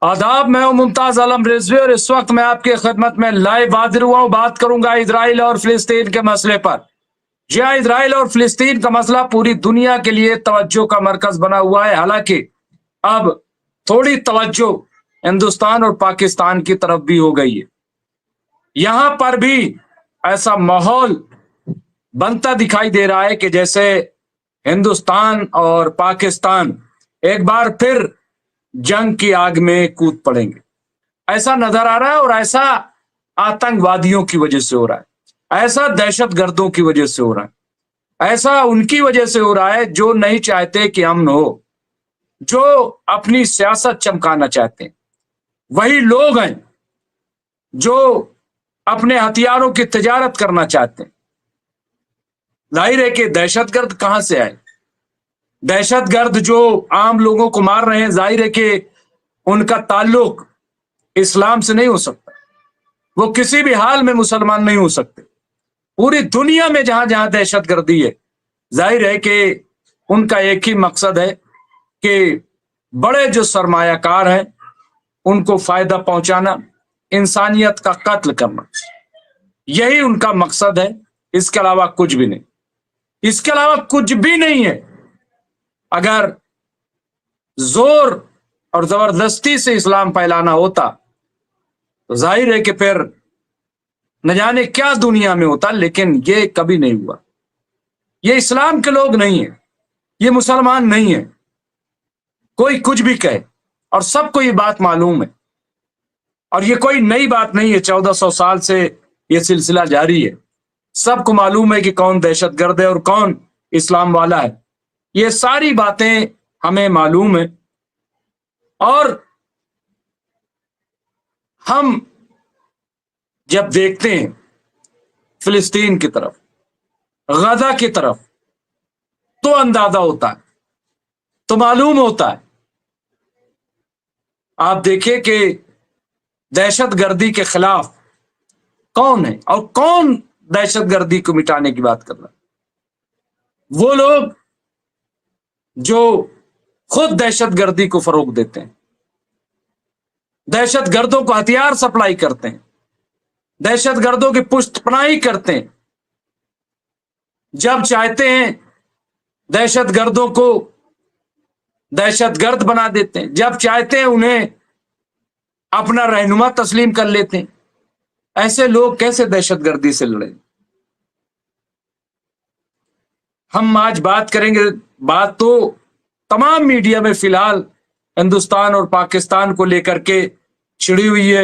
آداب، میں ہوں ممتاز عالم رضوی اور اس وقت میں آپ کی خدمت میں لائیو حاضر ہوا ہوں. بات کروں گا اسرائیل اور فلسطین کے مسئلے پر. جی ہاں، اسرائیل اور فلسطین کا مسئلہ پوری دنیا کے لیے توجہ کا مرکز بنا ہوا ہے. حالانکہ اب تھوڑی توجہ ہندوستان اور پاکستان کی طرف بھی ہو گئی ہے. یہاں پر بھی ایسا ماحول بنتا دکھائی دے رہا ہے کہ جیسے ہندوستان اور پاکستان ایک بار پھر جنگ کی آگ میں کود پڑیں گے. ایسا نظر آ رہا ہے، اور ایسا آتنک وادیوں کی وجہ سے ہو رہا ہے، ایسا دہشت گردوں کی وجہ سے ہو رہا ہے، ایسا ان کی وجہ سے ہو رہا ہے جو نہیں چاہتے کہ امن ہو، جو اپنی سیاست چمکانا چاہتے ہیں. وہی لوگ ہیں جو اپنے ہتھیاروں کی تجارت کرنا چاہتے ہیں. ظاہر ہے کہ دہشت گرد کہاں سے آئے؟ دہشت گرد جو عام لوگوں کو مار رہے ہیں، ظاہر ہے کہ ان کا تعلق اسلام سے نہیں ہو سکتا. وہ کسی بھی حال میں مسلمان نہیں ہو سکتے. پوری دنیا میں جہاں جہاں دہشت گردی ہے، ظاہر ہے کہ ان کا ایک ہی مقصد ہے کہ بڑے جو سرمایہ کار ہیں ان کو فائدہ پہنچانا، انسانیت کا قتل کرنا. یہی ان کا مقصد ہے، اس کے علاوہ کچھ بھی نہیں. اس کے علاوہ کچھ بھی نہیں ہے. اگر زور اور زبردستی سے اسلام پھیلانا ہوتا تو ظاہر ہے کہ پھر نہ جانے کیا دنیا میں ہوتا، لیکن یہ کبھی نہیں ہوا. یہ اسلام کے لوگ نہیں ہیں، یہ مسلمان نہیں ہیں. کوئی کچھ بھی کہے اور سب کو یہ بات معلوم ہے، اور یہ کوئی نئی بات نہیں ہے. 1400 سال سے یہ سلسلہ جاری ہے. سب کو معلوم ہے کہ کون دہشت گرد ہے اور کون اسلام والا ہے. یہ ساری باتیں ہمیں معلوم ہیں. اور ہم جب دیکھتے ہیں فلسطین کی طرف، غزہ کی طرف، تو اندازہ ہوتا ہے، تو معلوم ہوتا ہے. آپ دیکھیں کہ دہشت گردی کے خلاف کون ہے اور کون دہشت گردی کو مٹانے کی بات کر رہا ہے. وہ لوگ جو خود دہشت گردی کو فروغ دیتے ہیں، دہشت گردوں کو ہتھیار سپلائی کرتے ہیں، دہشت گردوں کی پشت پناہی کرتے ہیں. جب چاہتے ہیں دہشت گردوں کو دہشت گرد بنا دیتے ہیں، جب چاہتے ہیں انہیں اپنا رہنما تسلیم کر لیتے ہیں. ایسے لوگ کیسے دہشت گردی سے لڑیں؟ ہم آج بات کریں گے. بات تو تمام میڈیا میں فی الحال ہندوستان اور پاکستان کو لے کر کے چھڑی ہوئی ہے،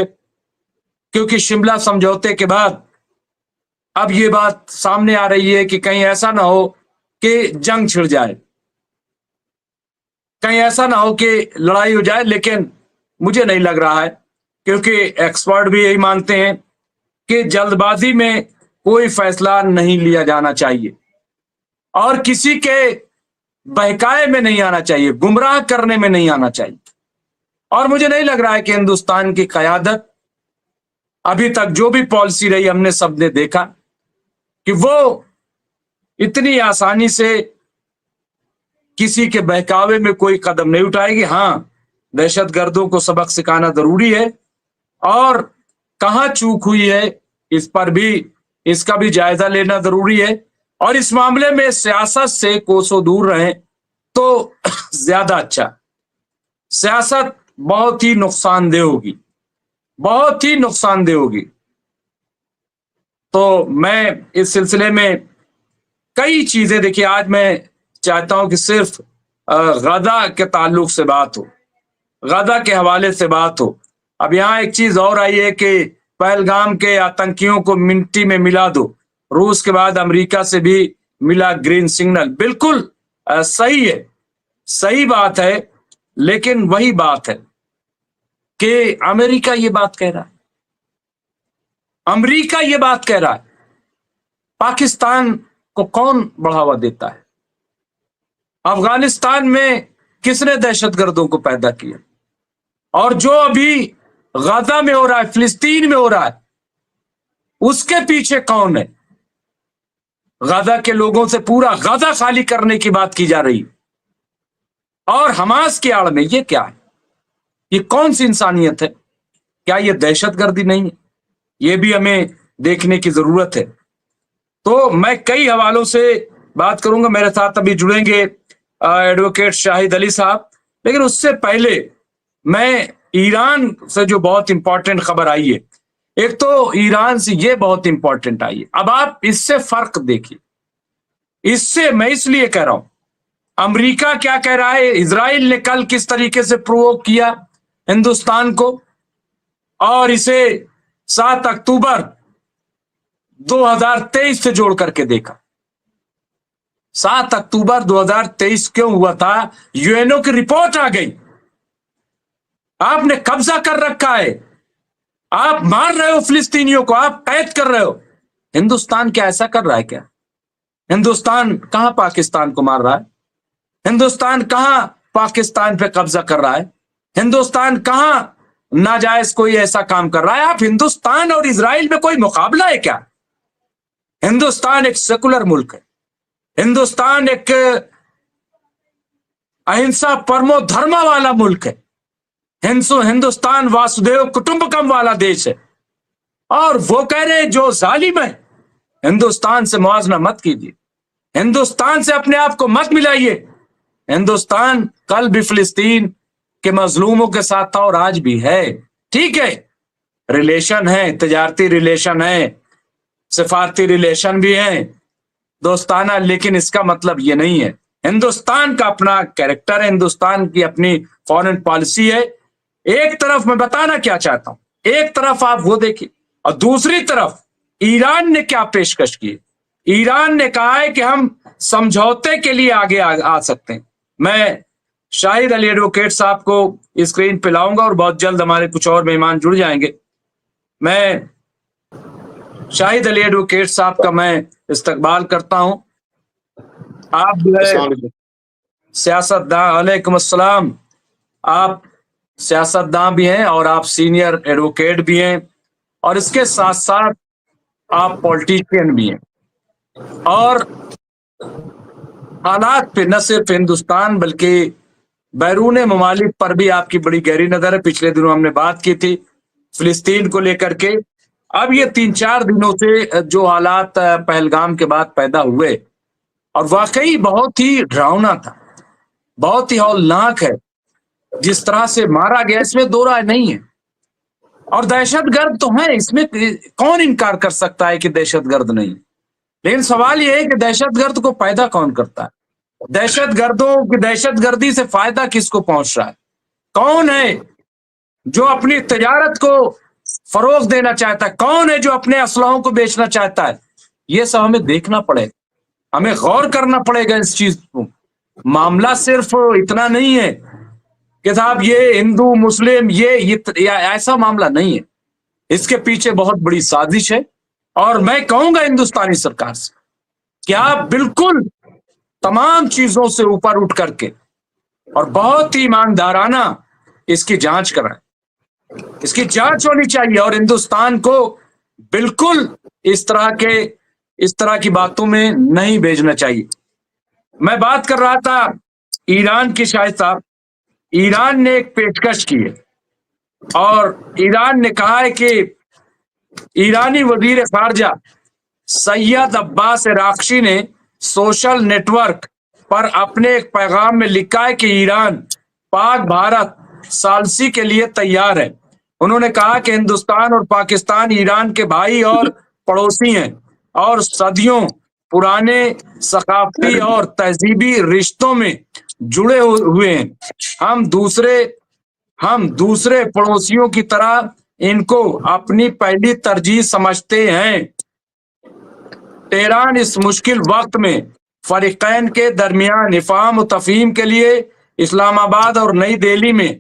کیونکہ شملہ سمجھوتے کے بعد اب یہ بات سامنے آ رہی ہے کہ کہیں ایسا نہ ہو کہ جنگ چھڑ جائے، کہیں ایسا نہ ہو کہ لڑائی ہو جائے. لیکن مجھے نہیں لگ رہا ہے، کیونکہ ایکسپرٹ بھی یہی مانتے ہیں کہ جلد بازی میں کوئی فیصلہ نہیں لیا جانا چاہیے اور کسی کے بہکائے میں نہیں آنا چاہیے، گمراہ کرنے میں نہیں آنا چاہیے. اور مجھے نہیں لگ رہا ہے کہ ہندوستان کی قیادت ابھی تک جو بھی پالیسی رہی، ہم نے سب نے دیکھا کہ وہ اتنی آسانی سے کسی کے بہکاوے میں کوئی قدم نہیں اٹھائے گی. ہاں، دہشت گردوں کو سبق سکھانا ضروری ہے، اور کہاں چوک ہوئی ہے اس پر بھی، اس کا بھی جائزہ لینا ضروری ہے. اور اس معاملے میں سیاست سے کوسوں دور رہیں تو زیادہ اچھا. سیاست بہت ہی نقصان دہ ہوگی، بہت ہی نقصان دہ ہوگی. تو میں اس سلسلے میں کئی چیزیں دیکھیے، آج میں چاہتا ہوں کہ صرف غزہ کے تعلق سے بات ہو، غزہ کے حوالے سے بات ہو. اب یہاں ایک چیز اور آئی ہے کہ پہلگام کے آتنکیوں کو مٹی میں ملا دو. روس کے بعد امریکہ سے بھی ملا گرین سگنل. بالکل صحیح ہے، صحیح بات ہے. لیکن وہی بات ہے کہ امریکہ یہ بات کہہ رہا ہے، امریکہ یہ بات کہہ رہا ہے. پاکستان کو کون بڑھاوا دیتا ہے؟ افغانستان میں کس نے دہشت گردوں کو پیدا کیا؟ اور جو ابھی غزہ میں ہو رہا ہے، فلسطین میں ہو رہا ہے، اس کے پیچھے کون ہے؟ غزہ کے لوگوں سے پورا غزہ خالی کرنے کی بات کی جا رہی ہے، اور حماس کی آڑ میں یہ کیا ہے؟ یہ کون سی انسانیت ہے؟ کیا یہ دہشت گردی نہیں ہے؟ یہ بھی ہمیں دیکھنے کی ضرورت ہے. تو میں کئی حوالوں سے بات کروں گا. میرے ساتھ ابھی جڑیں گے ایڈوکیٹ شاہد علی صاحب، لیکن اس سے پہلے میں ایران سے جو بہت امپورٹنٹ خبر آئی ہے، ایک تو ایران سے یہ بہت امپورٹنٹ آئی ہے. اب آپ اس سے فرق دیکھیے. اس سے میں اس لیے کہہ رہا ہوں، امریکہ کیا کہہ رہا ہے، اسرائیل نے کل کس طریقے سے پرووک کیا ہندوستان کو، اور اسے 7 اکتوبر 2023 سے جوڑ کر کے دیکھا. 7 اکتوبر 2023 کیوں ہوا تھا؟ یو این او کی رپورٹ آ گئی. آپ نے قبضہ کر رکھا ہے، آپ مار رہے ہو فلسطینیوں کو، آپ قید کر رہے ہو. ہندوستان کیا ایسا کر رہا ہے کیا؟ ہندوستان کہاں پاکستان کو مار رہا ہے؟ ہندوستان کہاں پاکستان پہ قبضہ کر رہا ہے؟ ہندوستان کہاں ناجائز کوئی ایسا کام کر رہا ہے؟ آپ ہندوستان اور اسرائیل میں کوئی مقابلہ ہے کیا؟ ہندوستان ایک سیکولر ملک ہے. ہندوستان ایک اہنسا پرمو دھرما والا ملک ہے. ہندوستان واسودیو کٹمبکم والا دیش ہے. اور وہ کہہ رہے جو ظالم ہے، ہندوستان سے موازنہ مت کیجیے، ہندوستان سے اپنے آپ کو مت ملائیے. ہندوستان کل بھی فلسطین کے مظلوموں کے ساتھ تھا اور آج بھی ہے. ٹھیک ہے، ریلیشن ہے، تجارتی ریلیشن ہے، سفارتی ریلیشن بھی ہیں، دوستانہ، لیکن اس کا مطلب یہ نہیں ہے. ہندوستان کا اپنا کیریکٹر ہے، ہندوستان کی اپنی فارن پالیسی ہے. ایک طرف میں بتانا کیا چاہتا ہوں، ایک طرف آپ وہ دیکھیں، اور دوسری طرف ایران نے کیا پیشکش کی. ایران نے کہا ہے کہ ہم سمجھوتے کے لیے آگے آ سکتے ہیں. میں شاہد علی ایڈوکیٹ صاحب کو اسکرین پہ لاؤں گا اور بہت جلد ہمارے کچھ اور مہمان جڑ جائیں گے. میں شاہد علی ایڈوکیٹ صاحب کا میں استقبال کرتا ہوں. آپ جو ہے سیاست داں، علیکم السلام، آپ سیاست داں بھی ہیں اور آپ سینئر ایڈوکیٹ بھی ہیں، اور اس کے ساتھ ساتھ آپ پولیٹیشین بھی ہیں. اور حالات پہ نہ صرف ہندوستان بلکہ بیرون ممالک پر بھی آپ کی بڑی گہری نظر ہے. پچھلے دنوں ہم نے بات کی تھی فلسطین کو لے کر کے. اب یہ 3-4 دنوں سے جو حالات پہلگام کے بعد پیدا ہوئے، اور واقعی بہت ہی ڈراؤنا تھا، بہت ہی ہولناک ہے جس طرح سے مارا گیا، اس میں دو رائے نہیں ہے. اور دہشت گرد تو ہیں، اس میں کون انکار کر سکتا ہے کہ دہشت گرد نہیں. لیکن سوال یہ ہے کہ دہشت گرد کو پیدا کون کرتا ہے؟ دہشت گردوں کی دہشت گردی سے فائدہ کس کو پہنچ رہا ہے؟ کون ہے جو اپنی تجارت کو فروغ دینا چاہتا ہے؟ کون ہے جو اپنے اسلحوں کو بیچنا چاہتا ہے؟ یہ سب ہمیں دیکھنا پڑے گا، ہمیں غور کرنا پڑے گا اس چیز کو. معاملہ صرف اتنا نہیں ہے کہ صاحب یہ ہندو مسلم یہ ایسا معاملہ نہیں ہے. اس کے پیچھے بہت بڑی سازش ہے. اور میں کہوں گا ہندوستانی سرکار سے کہ آپ بالکل تمام چیزوں سے اوپر اٹھ کر کے اور بہت ہی ایماندارانہ اس کی جانچ کرائیں. اس کی جانچ ہونی چاہیے، اور ہندوستان کو بالکل اس طرح کی باتوں میں نہیں بھیجنا چاہیے. میں بات کر رہا تھا ایران کی. شاہد صاحب، ایران نے ایک پیشکش کی ہے، اور ایران نے کہا ہے کہ ایرانی وزیر خارجہ سید عباس عراقچی نے سوشل نیٹ ورک پر اپنے ایک پیغام میں لکھا ہے کہ ایران پاک بھارت ثالثی کے لیے تیار ہے. انہوں نے کہا کہ ہندوستان اور پاکستان ایران کے بھائی اور پڑوسی ہیں اور صدیوں پرانے ثقافتی اور تہذیبی رشتوں میں جڑے ہوئے ہیں. ہم دوسرے پڑوسیوں کی طرح ان کو اپنی پہلی ترجیح سمجھتے ہیں. تہران اس مشکل وقت میں فریقین کے درمیان افہام و تفہیم کے لیے اسلام آباد اور نئی دہلی میں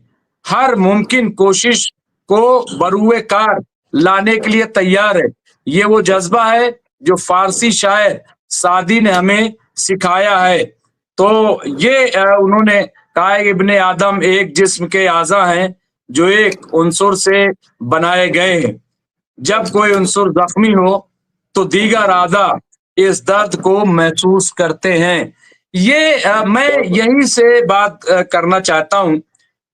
ہر ممکن کوشش کو بروئے کار لانے کے لیے تیار ہے. یہ وہ جذبہ ہے جو فارسی شاعر سعدی نے ہمیں سکھایا ہے. تو یہ انہوں نے کہا کہ ابن آدم ایک جسم کے اعضاء ہیں جو ایک عنصر سے بنائے گئے ہیں. جب کوئی عنصر زخمی ہو تو دیگر اعضاء اس درد کو محسوس کرتے ہیں. یہ میں یہیں سے بات کرنا چاہتا ہوں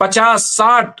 50-60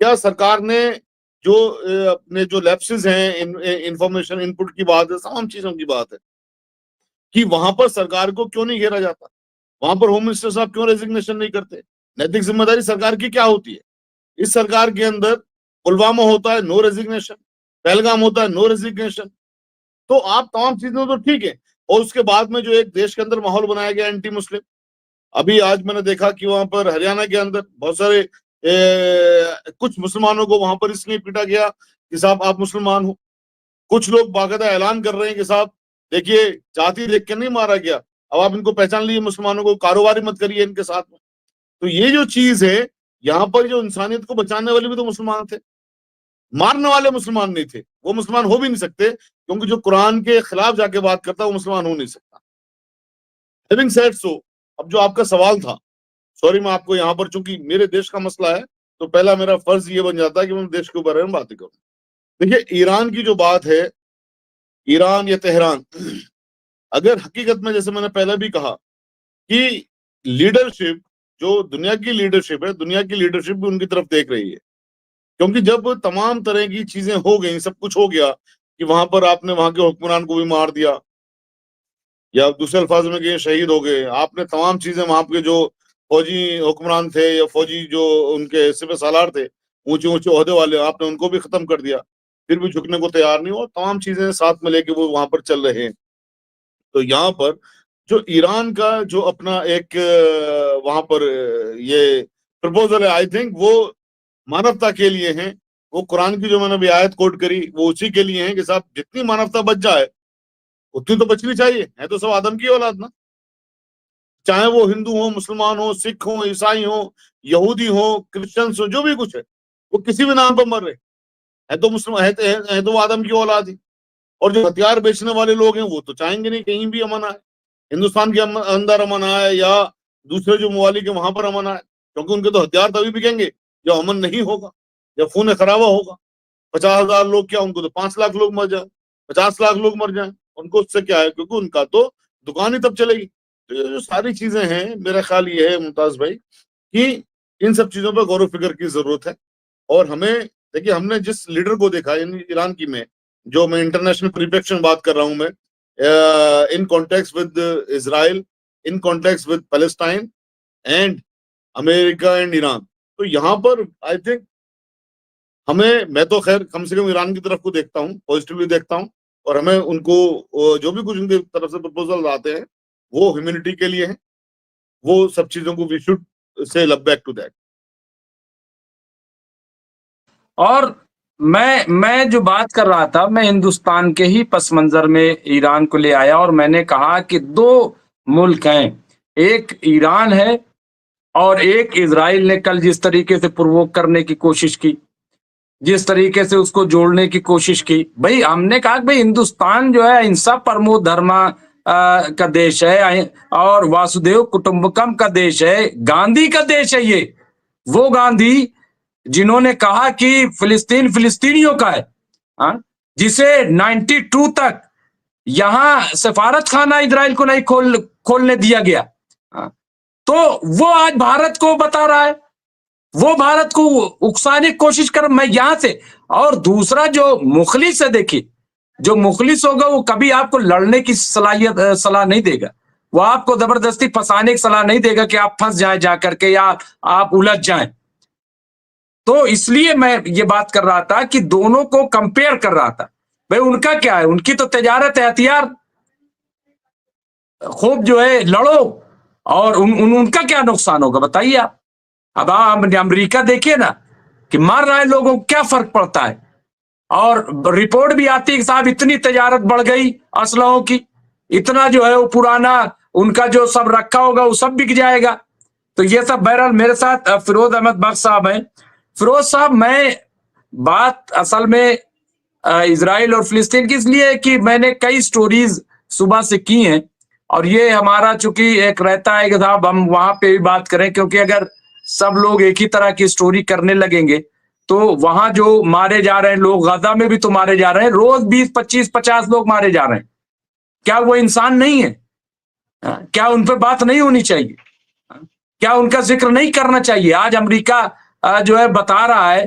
کیا سرکار نے جو اپنے جو لیپسز ہیں انفارمیشن ان پٹ کی بات ہے، تمام چیزوں کی بات ہے کہ وہاں پر سرکار کو کیوں نہیں گھیرا جاتا، وہاں پر ہوم منسٹر صاحب کیوں ریزگنیشن نہیں کرتے؟ نیتک ذمہ داری سرکار کی کیا ہوتی ہے؟ اس سرکار کے اندر پلوامہ ہوتا ہے نو ریزگنیشن، پہلگام ہوتا ہے نو ریزگنیشن. تو آپ تمام چیزیں تو ٹھیک ہے، اور اس کے بعد میں جو ایک دیش کے اندر ماحول بنایا گیا اینٹی مسلم. ابھی آج میں نے دیکھا کہ وہاں پر ہریانہ کے اندر بہت سارے کچھ مسلمانوں کو وہاں پر اس لیے پیٹا گیا کہ صاحب آپ مسلمان ہو. کچھ لوگ باقاعدہ اعلان کر رہے ہیں کہ صاحب دیکھیے جاتی دیکھ کے نہیں مارا گیا، اب آپ ان کو پہچان لیجیے، مسلمانوں کو کاروباری مت کریے ان کے ساتھ میں. تو یہ جو چیز ہے یہاں پر جو انسانیت کو بچانے والے بھی تو مسلمان تھے، مارنے والے مسلمان نہیں تھے. وہ مسلمان ہو بھی نہیں سکتے کیونکہ جو قرآن کے خلاف جا کے بات کرتا ہے وہ مسلمان ہو نہیں سکتا. Having said so, اب جو آپ کا سوال تھا، سوری میں آپ کو یہاں پر چونکہ میرے دیش کا مسئلہ ہے تو پہلا میرا فرض یہ بن جاتا ہے کہ میں دیش کے بارے میں باتیں کروں. دیکھیے ایران کی جو بات ہے، ایران یا تہران، اگر حقیقت میں جیسے میں نے پہلے بھی کہا کہ لیڈرشپ جو دنیا کی لیڈرشپ ہے، دنیا کی لیڈرشپ بھی ان کی طرف دیکھ رہی ہے. کیونکہ جب تمام طرح کی چیزیں ہو گئیں، سب کچھ ہو گیا کہ وہاں پر آپ نے وہاں کے حکمران کو بھی مار دیا یا دوسرے الفاظ میں کہ شہید ہو گئے، آپ نے تمام چیزیں وہاں کے جو فوجی حکمران تھے یا فوجی جو ان کے سپہ سالار تھے، اونچے اونچے عہدے والے، آپ نے ان کو بھی ختم کر دیا، پھر بھی جھکنے کو تیار نہیں ہو. تمام چیزیں ساتھ میں لے کے وہ وہاں پر چل رہے ہیں. تو یہاں پر جو ایران کا جو اپنا ایک وہاں پر یہ پرپوزل ہے، آئی تھنک وہ مانوتا کے لیے ہیں. وہ قرآن کی جو میں نے بھی آیت کوٹ کری وہ اسی کے لیے ہیں کہ صاحب جتنی مانوتا بچ جائے اتنی تو بچنی چاہیے. ہے تو سب آدم کی اولاد نا، چاہے وہ ہندو ہوں، مسلمان ہوں، سکھ ہوں، عیسائی ہوں، یہودی ہوں، کرسچنس ہوں، جو بھی کچھ ہے وہ کسی بھی نام پر مر رہے ہے تو مسلم ہے تو وہ آدم کی اولاد ہی. اور جو ہتھیار بیچنے والے لوگ ہیں وہ تو چاہیں گے نہیں کہیں بھی امن آئے، ہندوستان کے اندر امن آئے یا دوسرے جو ممالک ہیں وہاں پر امن آئے، کیونکہ ان کے تو ہتھیار تبھی بکیں گے جب امن نہیں ہوگا، جب خون خرابہ ہوگا. 50,000 لوگ کیا، ان کو تو 5 لاکھ لوگ مر جائیں، 50 لاکھ لوگ مر جائیں، ان کو اس سے کیا ہے، کیونکہ ان کا تو دکان ہی تب چلے گی. تو یہ جو ساری چیزیں ہیں، میرا خیال یہ ہے ممتاز بھائی کہ ان سب چیزوں پہ غور و فکر کی ضرورت ہے. اور ہمیں دیکھیے ہم نے جس لیڈر کو دیکھا یعنی ایران کی میں جو میں انٹرنیشنل پریپیکشن بات کر رہا ہوں میں، in context with Israel, in context with Palestine and America and Iran. تو یہاں پر آئی تھنک میں تو خیر کم سے کم ایران کی طرف کو دیکھتا ہوں، پازیٹیولی دیکھتا ہوں، اور ہمیں ان کو جو بھی کچھ ان کی طرف سے پرپوزل آتے ہیں وہ ہیومینٹی کے لیے ہیں. وہ سب چیزوں کو وی شوڈ سے لب بیک ٹو دیٹ. اور میں جو بات کر رہا تھا میں ہندوستان کے ہی پس منظر میں ایران کو لے آیا، اور میں نے کہا کہ 2 ملک ہیں، ایک ایران ہے اور ایک اسرائیل نے کل جس طریقے سے پرووک کرنے کی کوشش کی، جس طریقے سے اس کو جوڑنے کی کوشش کی. بھائی ہم نے کہا کہ بھائی ہندوستان جو ہے اہنسا پرمو دھرما کا دیش ہے اور واسودیو کٹمبکم کا دیش ہے، گاندھی کا دیش ہے. یہ وہ گاندھی جنہوں نے کہا کہ فلسطین فلسطینیوں کا ہے، جسے 92 تک یہاں سفارت خانہ اسرائیل کو نہیں کھولنے دیا گیا، تو وہ آج بھارت کو بتا رہا ہے، وہ بھارت کو اکسانے کی کوشش کر. میں یہاں سے، اور دوسرا جو مخلص ہے، دیکھیے جو مخلص ہوگا وہ کبھی آپ کو لڑنے کی صلاح نہیں دے گا، وہ آپ کو زبردستی پھنسانے کی صلاح نہیں دے گا کہ آپ پھنس جائیں جا کر کے یا آپ الجھ جائیں. تو اس لیے میں یہ بات کر رہا تھا کہ دونوں کو کمپیئر کر رہا تھا. بھائی ان کا کیا ہے، ان کی تو تجارت ہے، ہتھیار خوب جو ہے لڑو، اور ان کا کیا نقصان ہوگا بتائیے آپ. اب آپ امریکہ دیکھیے نا کہ مار رہا ہے لوگوں کو، کیا فرق پڑتا ہے. اور رپورٹ بھی آتی ہے کہ صاحب اتنی تجارت بڑھ گئی اسلحوں کی، اتنا جو ہے وہ پرانا ان کا جو سب رکھا ہوگا وہ سب بک جائے گا. تو یہ سب بہرحال میرے ساتھ فیروز احمد بخش صاحب ہیں. فیروز صاحب، میں بات اصل میں اسرائیل اور فلسطین کی اس لیے کہ میں نے کئی سٹوریز صبح سے کی ہیں، اور یہ ہمارا چونکہ ایک رہتا ہے کہ صاحب ہم وہاں پہ بھی بات کریں، کیونکہ اگر سب لوگ ایک ہی طرح کی سٹوری کرنے لگیں گے تو وہاں جو مارے جا رہے ہیں لوگ، غزہ میں بھی تو مارے جا رہے ہیں، روز 20 25 50 لوگ مارے جا رہے ہیں. کیا وہ انسان نہیں ہے؟ کیا ان پہ بات نہیں ہونی چاہیے؟ کیا ان کا ذکر نہیں کرنا چاہیے؟ آج امریکہ جو ہے بتا رہا ہے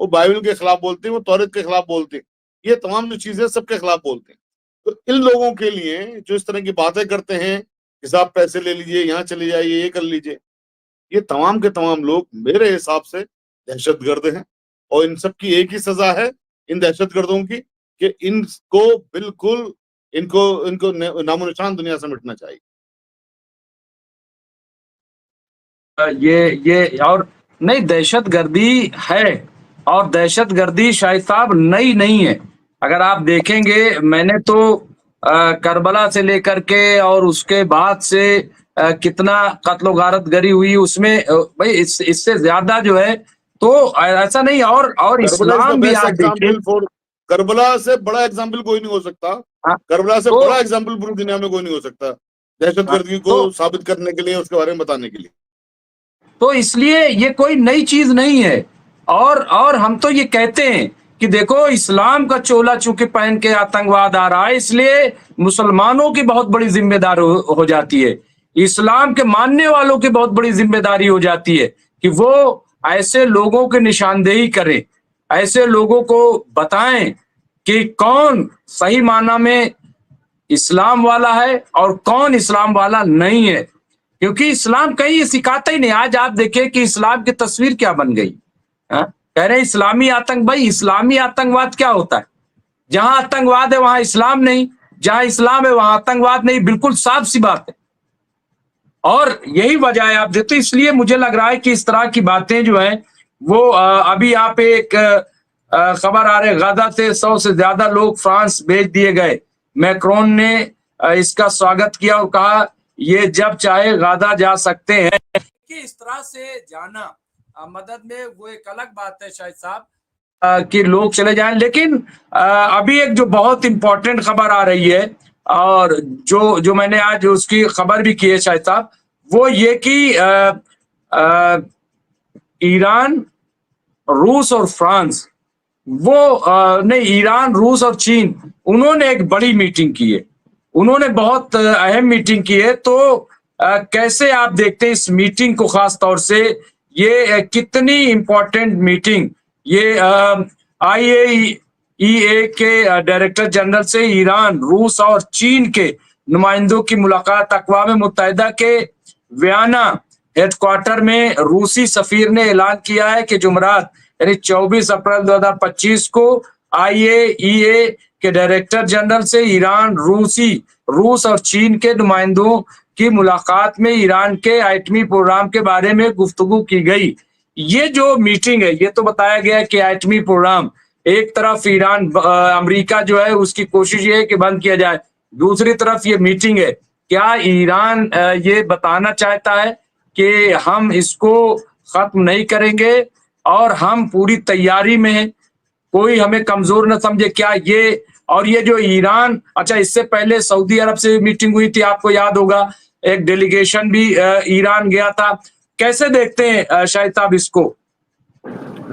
وہ بائبل کے خلاف بولتے ہیں، وہ تورات کے خلاف بولتے ہیں، یہ تمام جو چیزیں سب کے خلاف بولتے ہیں. تو ان لوگوں کے لیے جو اس طرح کی باتیں کرتے ہیں کہ صاحب پیسے لے لیجئے، یہاں چلے جائیے، یہ کر لیجئے، یہ تمام کے تمام لوگ میرے حساب سے دہشت گرد ہیں. اور ان سب کی ایک ہی سزا ہے ان دہشت گردوں کی کہ ان کو بالکل ان کو نام و نشان دنیا سے مٹنا چاہیے. یہ اور نہیں، دہشت گردی ہے، اور دہشت گردی شاہد صاحب نئی نہیں ہے. اگر آپ دیکھیں گے، میں نے تو کربلا سے لے کر کے اور اس کے بعد سے کتنا قتل و غارت گری ہوئی، اس میں بھائی اس سے زیادہ جو ہے تو ایسا نہیں. اور اسلام بھی آپ دیکھیں، کربلا سے بڑا ایگزامپل کوئی نہیں ہو سکتا. کربلا سے بڑا ایگزامپل پوری دنیا میں کوئی نہیں ہو سکتا دہشت گردی کو ثابت کرنے کے لیے، اس کے بارے میں بتانے کے لیے. تو اس لیے یہ کوئی نئی چیز نہیں ہے. اور ہم تو یہ کہتے ہیں کہ دیکھو، اسلام کا چولا چونکہ پہن کے آتنکواد آ رہا ہے، اس لیے مسلمانوں کی بہت بڑی ذمہ داری ہو جاتی ہے، اسلام کے ماننے والوں کی بہت بڑی ذمہ داری ہو جاتی ہے کہ وہ ایسے لوگوں کی نشاندہی کریں، ایسے لوگوں کو بتائیں کہ کون صحیح معنی میں اسلام والا ہے اور کون اسلام والا نہیں ہے. کیونکہ اسلام کہیں یہ سکھاتا ہی نہیں. آج آپ دیکھیں کہ اسلام کی تصویر کیا بن گئی. کہہ رہے ہیں اسلامی آتنک. بھائی اسلامی آتنکواد کیا ہوتا ہے؟ جہاں آتنکواد ہے وہاں اسلام نہیں، جہاں اسلام ہے وہاں آتنکواد نہیں. بالکل صاف سی بات ہے. اور یہی وجہ ہے آپ دیکھتے، اس لیے مجھے لگ رہا ہے کہ اس طرح کی باتیں جو ہیں وہ ابھی یہاں پہ ایک خبر آ رہے، غزہ سے 100 سے زیادہ لوگ فرانس بھیج دیے گئے. میکرون نے اس کا سواگت کیا اور کہا یہ جب چاہے غزہ جا سکتے ہیں. کہ اس طرح سے جانا مدد میں وہ ایک الگ بات ہے شاہد صاحب کہ لوگ چلے جائیں. لیکن ابھی ایک جو بہت امپورٹنٹ خبر آ رہی ہے، اور جو میں نے آج اس کی خبر بھی کی ہے شاہد صاحب، وہ یہ کہ ایران، روس اور فرانس، وہ نہیں، ایران، روس اور چین، انہوں نے ایک بڑی میٹنگ کی ہے. انہوں نے بہت اہم میٹنگ کی ہے. تو کیسے آپ دیکھتے ہیں اس میٹنگ کو؟ خاص طور سے یہ کتنی امپورٹنٹ میٹنگ، یہ IAEA کے ڈائریکٹر جنرل سے ایران، روس اور چین کے نمائندوں کی ملاقات. اقوام متحدہ کے ویانا ہیڈ کوارٹر میں روسی سفیر نے اعلان کیا ہے کہ جمعرات یعنی 24 اپریل 2025 کو IAEA کے ڈائریکٹر جنرل سے ایران، روس اور چین کے نمائندوں کی ملاقات میں ایران کے ایٹمی پروگرام کے بارے میں گفتگو کی گئی. یہ جو میٹنگ ہے، یہ تو بتایا گیا کہ ایٹمی پروگرام ایک طرف ایران، امریکہ جو ہے اس کی کوشش یہ ہے کہ بند کیا جائے، دوسری طرف یہ میٹنگ ہے. کیا ایران یہ بتانا چاہتا ہے کہ ہم اس کو ختم نہیں کریں گے اور ہم پوری تیاری میں ہیں، کوئی ہمیں کمزور نہ سمجھے؟ کیا یہ، اور یہ جو ایران، اچھا اس سے پہلے سعودی عرب سے میٹنگ ہوئی تھی، آپ کو یاد ہوگا، ایک ڈیلیگیشن بھی ایران گیا تھا. کیسے دیکھتے ہیں شاہد صاحب اس کو؟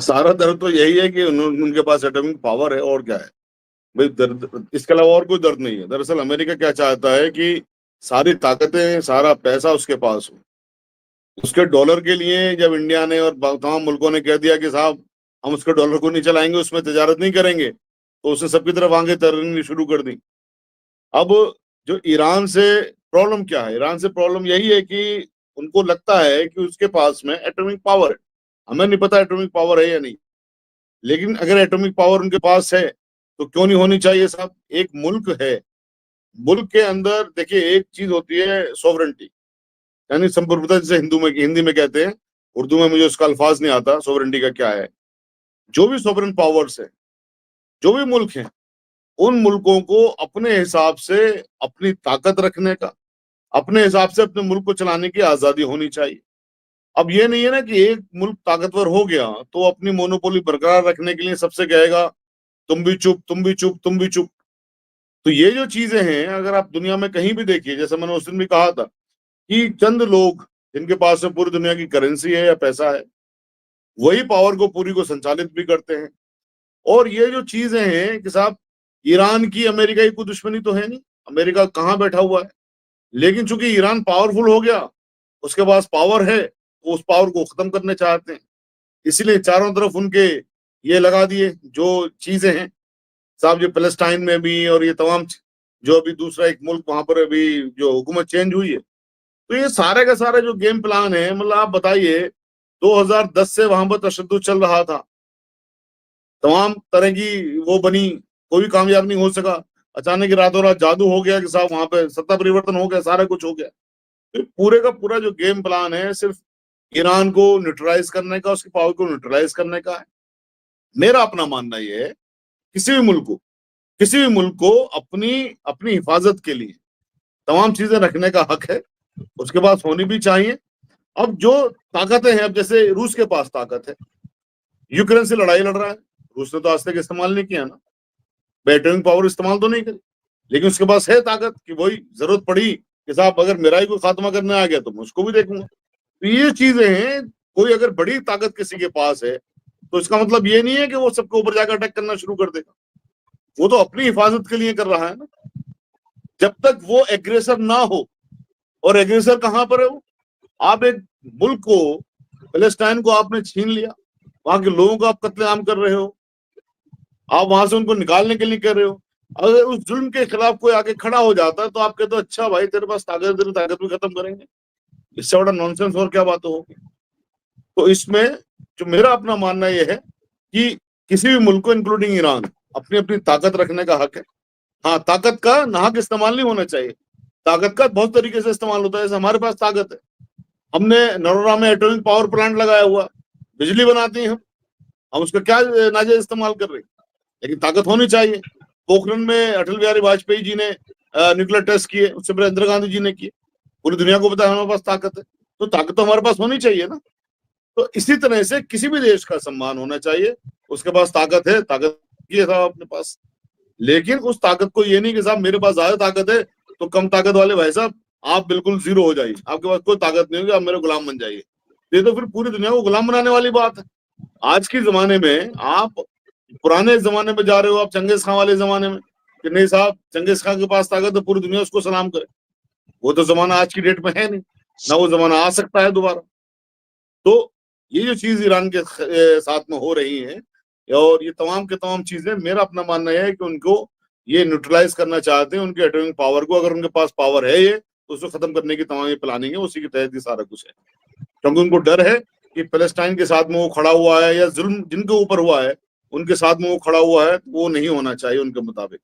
سارا درد تو یہی ہے کہ ان کے پاس ایٹمک پاور ہے، اور کیا ہے بھائی؟ درد اس کے علاوہ اور کوئی درد نہیں ہے. دراصل امریکہ کیا چاہتا ہے کہ ساری طاقتیں، سارا پیسہ اس کے پاس ہو. اس کے ڈالر کے لیے جب انڈیا نے اور تمام ملکوں نے کہہ دیا کہ صاحب ہم اس کے ڈالر کو نہیں چلائیں گے، اس میں تجارت نہیں کریں گے، تو اس نے سب کی طرف آنکھیں ترنی شروع کر دی. اب جو ایران سے پرابلم کیا ہے؟ ایران سے پرابلم یہی ہے کہ ان کو لگتا ہے کہ اس کے پاس میں ایٹمک پاور ہے. ہمیں نہیں پتا ایٹمک پاور ہے یا نہیں، لیکن اگر ایٹمک پاور ان کے پاس ہے تو کیوں نہیں ہونی چاہیے صاحب؟ ایک ملک ہے، ملک کے اندر دیکھیے ایک چیز ہوتی ہے سوورنٹی، یعنی سمپروتا، جسے ہندی میں کہتے ہیں، اردو میں مجھے اس کا الفاظ نہیں آتا سوورنٹی کا کیا ہے. جو بھی سوورن پاورز ہیں، جو بھی ملک ہیں، ان ملکوں کو اپنے حساب سے اپنی طاقت رکھنے کا، اپنے حساب سے اپنے ملک کو چلانے کی آزادی ہونی چاہیے. اب یہ نہیں ہے نا کہ ایک ملک طاقتور ہو گیا تو اپنی مونوپولی برقرار رکھنے کے لیے سب سے کہے گا تم بھی چپ، تم بھی چپ، تم بھی چپ. تو یہ جو چیزیں ہیں، اگر آپ دنیا میں کہیں بھی دیکھیے، جیسے میں نے اس دن بھی کہا تھا کہ چند لوگ جن کے پاس پوری دنیا کی کرنسی ہے یا پیسہ ہے، وہی پاور کو پوری کو سنچالت بھی کرتے ہیں. اور یہ جو چیزیں ہیں کہ صاحب ایران کی امریکہ کی کوئی دشمنی تو ہے نہیں، امریکہ کہاں بیٹھا ہوا ہے، لیکن چونکہ ایران پاورفل ہو گیا، اس کے پاس پاور ہے، وہ اس پاور کو ختم کرنے چاہتے ہیں. اسی لیے چاروں طرف ان کے یہ لگا دیے جو چیزیں ہیں صاحب، یہ فلسطین میں بھی اور یہ تمام جو ابھی دوسرا ایک ملک وہاں پر ابھی جو حکومت چینج ہوئی ہے، تو یہ سارے کا سارا جو گیم پلان ہے، مطلب آپ بتائیے 2010 سے وہاں پر تشدد چل رہا تھا، تمام طرح کی وہ بنی، کوئی کامیاب نہیں ہو سکا، اچانک راتوں رات جادو ہو گیا کہ صاحب وہاں پہ ستا پریورتن ہو گیا، سارا کچھ ہو گیا۔ پورے کا پورا جو گیم پلان ہے صرف ایران کو نیوٹرلائز کرنے کا، اس کی پاور کو نیوٹرلائز کرنے کا ہے۔ میرا اپنا ماننا یہ ہے کسی بھی ملک کو اپنی حفاظت کے لیے تمام چیزیں رکھنے کا حق ہے، اس کے پاس ہونی بھی چاہیے۔ اب جو طاقتیں ہیں، اب جیسے روس کے پاس طاقت ہے، یوکرین سے لڑائی لڑ رہا ہے، روس نے تو آج تک استعمال نہیں کیا نا، بیٹرنگ پاور استعمال تو نہیں کری، لیکن اس کے پاس ہے طاقت کہ وہی ضرورت پڑی کہ صاحب اگر میرا ہی کوئی خاتمہ کرنے آ گیا تو میں اس کو بھی دیکھوں گا۔ تو یہ چیزیں ہیں، کوئی اگر بڑی طاقت کسی کے پاس ہے تو اس کا مطلب یہ نہیں ہے کہ وہ سب کے اوپر جا کر اٹیک کرنا شروع کر دے گا، وہ تو اپنی حفاظت کے لیے کر رہا ہے نا۔ جب تک وہ ایگریسر نہ ہو، اور ایگریسر کہاں پر ہے وہ، آپ ایک ملک کو، فلسطین کو آپ نے چھین لیا، وہاں کے لوگوں کو آپ قتل عام کر رہے ہو، آپ وہاں سے ان کو نکالنے کے لیے کر رہے ہو۔ اگر اس ظلم کے خلاف کوئی آگے کھڑا ہو جاتا ہے تو آپ کہتے ہو اچھا بھائی تیرے پاس طاقت، تیری طاقت بھی ختم کریں گے، اس سے بڑا نانسنس اور کیا بات ہوگی۔ تو اس میں جو میرا اپنا ماننا یہ ہے کہ کسی بھی ملک کو انکلوڈنگ ایران اپنی طاقت رکھنے کا حق ہے۔ ہاں، طاقت کا ناحق استعمال نہیں ہونا چاہیے، طاقت کا بہت طریقے سے استعمال ہوتا ہے۔ جیسے ہمارے پاس طاقت ہے، ہم نے نروڑا میں ایٹمک پاور پلانٹ لگایا ہوا، بجلی بناتی ہیں ہم اس کا کیا ناجائز استعمال کر رہے ہیں، لیکن طاقت ہونی چاہیے۔ پوکھرن میں اٹل بہاری واجپئی جی نے نیوکلیر ٹیسٹ کیے، اس سے پہلے اندرا گاندھی جی نے کیے، پوری دنیا کو پتا ہے ہمارے پاس طاقت ہے، تو طاقت تو ہمارے پاس ہونی چاہیے نا۔ تو اسی طرح سے کسی بھی دیش کا سمان ہونا چاہیے، اس کے پاس طاقت ہے، طاقت کی ہے صاحب اپنے پاس، لیکن اس طاقت کو یہ نہیں کہ صاحب میرے پاس زیادہ طاقت ہے تو کم طاقت والے بھائی صاحب آپ بالکل زیرو ہو جائیے، آپ کے پاس کوئی طاقت نہیں ہوگی، آپ میرے غلام بن جائیے۔ یہ تو پھر پوری دنیا کو غلام بنانے والی بات ہے۔ آج کے زمانے میں آپ پرانے زمانے میں جا رہے ہو، آپ چنگیز خان والے زمانے میں، کہ نہیں صاحب چنگیز خان کے پاس طاقت ہے، پوری دنیا اس کو سلام کرے۔ وہ تو زمانہ آج کی ڈیٹ میں ہے نہیں، نہ وہ زمانہ آ سکتا ہے دوبارہ۔ تو یہ جو چیز ایران کے ساتھ میں ہو رہی ہے، اور یہ تمام کے تمام چیزیں، میرا اپنا ماننا ہے کہ ان کو یہ نیوٹرلائز کرنا چاہتے ہیں، ان کے ایٹمک پاور کو، اگر ان کے پاس پاور ہے یہ تو اس کو ختم کرنے کی تمام یہ پلاننگ ہے، اسی کے تحت یہ سارا کچھ ہے۔ کیونکہ ان کو ڈر ہے کہ فلسطین کے ساتھ میں وہ کھڑا ہوا ہے، یا ظلم جن کے اوپر ہوا ہے ان کے ساتھ میں وہ کھڑا ہوا ہے، وہ نہیں ہونا چاہیے ان کے مطابق۔